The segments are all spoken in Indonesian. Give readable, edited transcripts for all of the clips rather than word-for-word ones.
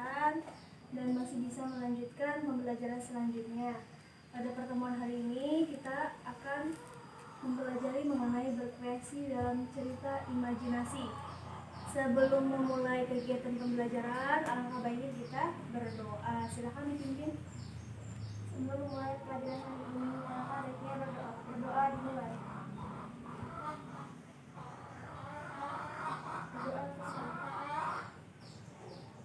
pembelajaran dan masih bisa melanjutkan pembelajaran selanjutnya. Pada pertemuan hari ini kita akan mempelajari mengenai berkreasi dalam cerita imajinasi. Sebelum memulai kegiatan pembelajaran, alangkah baiknya kita berdoa. Silakan dipimpin. Sebelum memulai pelajaran hari ini, alangkah baiknya berdoa. Berdoa dimulai.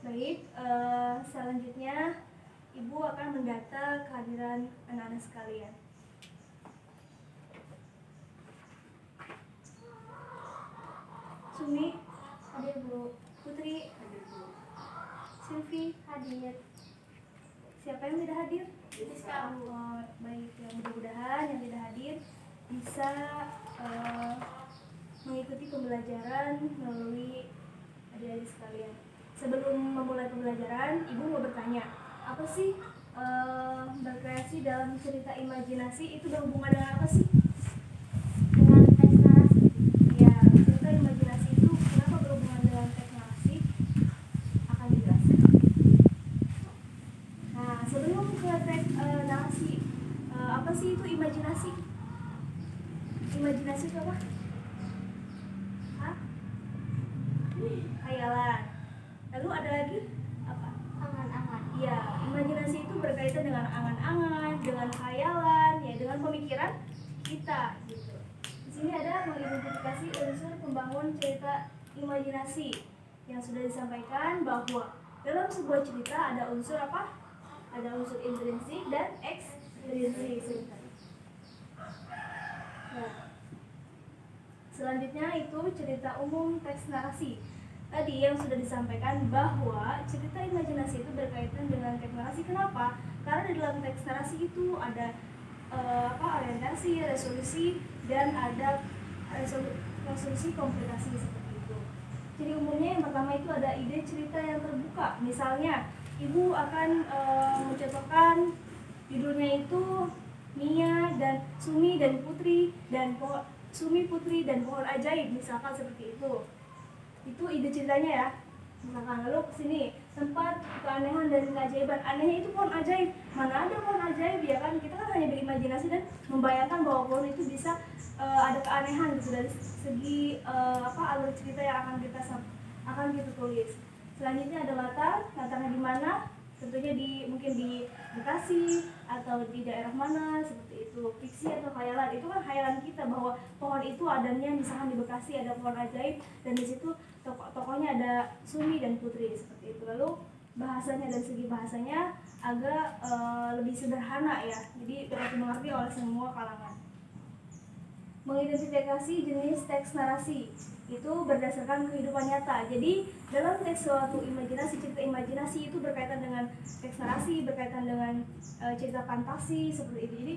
Baik, selanjutnya Ibu akan mendata kehadiran anak-anak sekalian. Sumi hadir Bu, Putri hadir Bu, Silvi hadir. Siapa yang tidak hadir? Oh, baik, ya, mudah-mudahan yang tidak hadir bisa mengikuti pembelajaran melalui adik-adik sekalian. Sebelum memulai pembelajaran, Ibu mau bertanya, apa sih berkreasi dalam cerita imajinasi itu berhubungan dengan apa sih? Dengan teks narasi. Ya, cerita imajinasi itu kenapa berhubungan dengan teks narasi? Akan dijelaskan. Nah, sebelum ke teks narasi, apa sih itu imajinasi? Imajinasi itu apa? Hah? Hayalan. Lalu ada lagi apa? Angan-angan. Ya, imajinasi itu berkaitan dengan angan-angan, dengan khayalan, ya, dengan pemikiran kita gitu. Di sini ada mengidentifikasi unsur pembangun cerita imajinasi yang sudah disampaikan bahwa dalam sebuah cerita ada unsur apa? Ada unsur intrinsik dan ekstrinsik. Nah, selanjutnya itu cerita umum teks narasi. Tadi yang sudah disampaikan bahwa cerita imajinasi itu berkaitan dengan teks narasi. Kenapa? Karena di dalam teks narasi itu ada orientasi, resolusi, dan ada resolusi komplikasi seperti itu. Jadi umumnya yang pertama itu ada ide cerita yang terbuka. Misalnya, Ibu akan mencontohkan judulnya itu Mia dan Sumi dan Putri dan Sumi Putri dan Pohon Ajaib, misalkan seperti itu. Itu ide ceritanya ya. Misalkan lalu kesini tempat keanehan dan keajaiban. Anehnya itu pohon ajaib. Mana ada pohon ajaib ya kan? Kita kan hanya berimajinasi dan membayangkan bahwa pohon itu bisa ada keanehan gitu dari segi alur cerita yang akan kita tulis. Selanjutnya ada latarnya di mana? Tentunya mungkin di Bekasi atau di daerah mana seperti itu. Fiksi atau khayalan, itu kan khayalan kita bahwa pohon itu adanya misalkan di Bekasi ada pohon ajaib dan di situ tokohnya ada Sumi dan Putri seperti itu. Lalu bahasanya dan segi bahasanya agak lebih sederhana ya, jadi dapat dimengerti oleh semua kalangan. Mengidentifikasi jenis teks narasi itu berdasarkan kehidupan nyata. Jadi dalam teks suatu imajinasi, cerita imajinasi itu berkaitan dengan teks narasi, berkaitan dengan cerita fantasi seperti itu. Jadi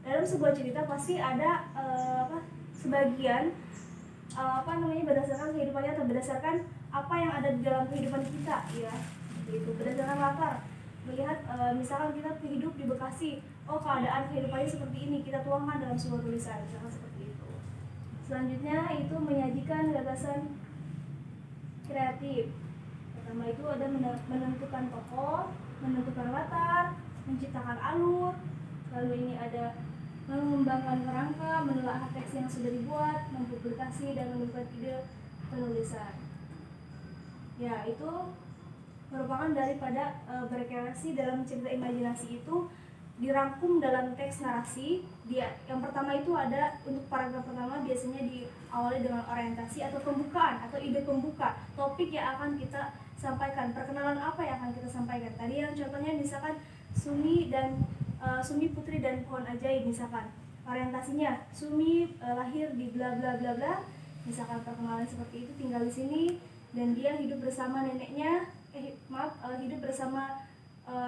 dalam sebuah cerita pasti ada sebagian berdasarkan kehidupan nyata, berdasarkan apa yang ada di dalam kehidupan kita ya. Itu berdasarkan latar. Melihat misalkan kita hidup di Bekasi, keadaan kehidupannya seperti ini, kita tuangkan dalam sebuah tulisan, misalkan seperti itu. Selanjutnya itu menyajikan gagasan kreatif. Pertama itu ada menentukan tokoh, menentukan latar, menciptakan alur. Lalu ini ada mengembangkan kerangka, menelaah teks yang sudah dibuat, mempublikasi dan menemukan ide penulisan. Ya, itu merupakan daripada berkreasi dalam cerita imajinasi itu dirangkum dalam teks narasi. Yang pertama itu ada untuk paragraf pertama biasanya diawali dengan orientasi atau pembukaan atau ide pembuka, topik yang akan kita sampaikan, perkenalan apa yang akan kita sampaikan. Tadi yang contohnya misalkan Sumi Putri dan Pohon Ajaib, misalkan orientasinya Sumi lahir di bla bla bla bla, misalkan perkenalan seperti itu, tinggal di sini dan dia hidup bersama neneknya, hidup bersama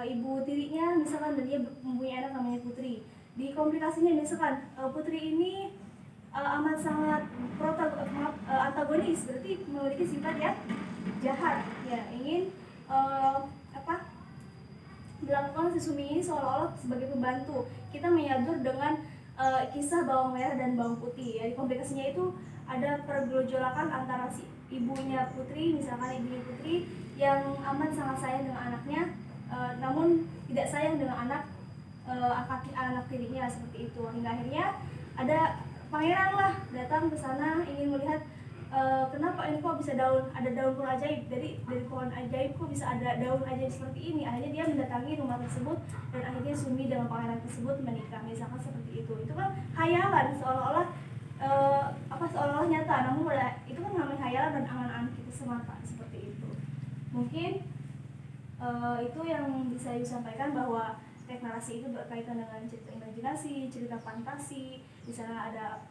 ibu tirinya misalkan, dan dia mempunyai anak namanya Putri. Di komplikasinya misalkan Putri ini amat sangat antagonis, berarti memiliki sifat yang jahat ya, ingin dilakukan si Sumi ini seolah-olah sebagai pembantu. Kita menyadur dengan kisah bawang merah dan bawang putih ya. Di komplikasinya itu ada pergejolakan antara si ibunya Putri, misalkan ibunya Putri yang amat sangat sayang dengan anaknya, namun tidak sayang dengan anak tirinya seperti itu. Hingga akhirnya ada pangeran lah datang ke sana ingin melihat kenapa ini kok bisa ada daun pohon ajaib, dari pohon ajaib kok bisa ada daun ajaib seperti ini. Akhirnya dia mendatangi rumah tersebut dan akhirnya Sumi dengan pangeran tersebut menikah, misalkan seperti itu. Itu kan hayalan, seolah-olah seolah-olah nyata, namun itu kan namanya hayalan dan angan-angan kita semata seperti itu. Mungkin itu yang bisa Ibu sampaikan, bahwa teks narasi itu berkaitan dengan cerita imajinasi, cerita fantasi. Di sana ada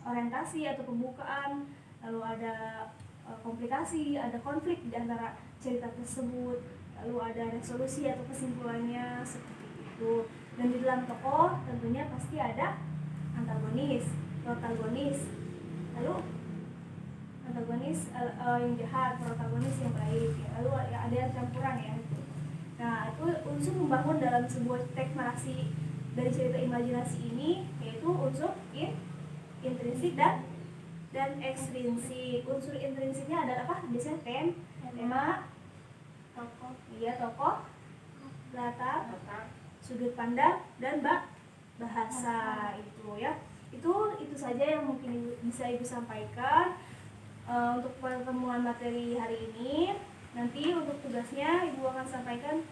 orientasi atau pembukaan, lalu ada komplikasi, ada konflik di antara cerita tersebut, lalu ada resolusi atau kesimpulannya seperti itu. Dan di dalam tokoh tentunya pasti ada antagonis, protagonis, lalu antagonis yang jahat, protagonis yang baik, lalu ada yang campuran ya. Nah, itu unsur membangun dalam sebuah teks narasi dari cerita imajinasi ini, yaitu unsur intrinsik dan ekstrinsik. Unsur intrinsiknya adalah apa? Biasanya tema, tokoh, latar, sudut pandang, dan bahasa itu ya. Itu saja yang mungkin bisa Ibu sampaikan untuk pertemuan materi hari ini. Nanti untuk tugasnya Ibu akan sampaikan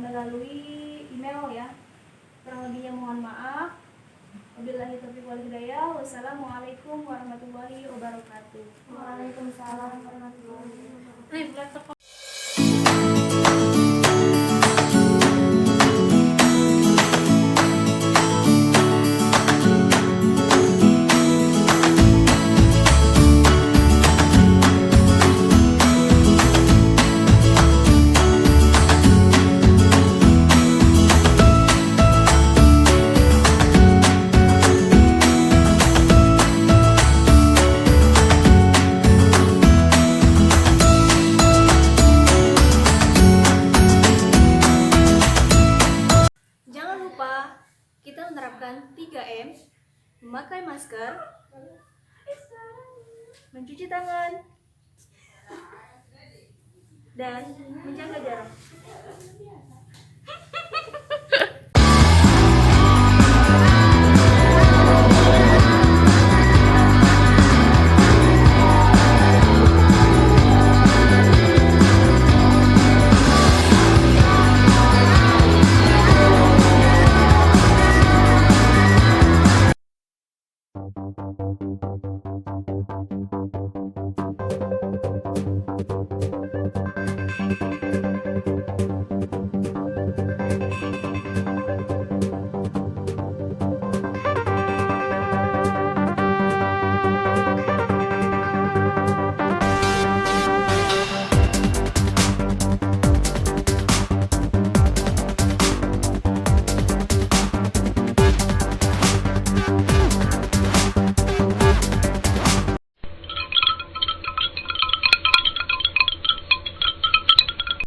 melalui email ya. Kurang lebihnya mohon maaf. Wabillahi taufiq wal hidayah. Wassalamualaikum warahmatullahi wabarakatuh. Waalaikumsalam warahmatullahi wabarakatuh. Kita menerapkan 3M, memakai masker, mencuci tangan, dan menjaga jarak.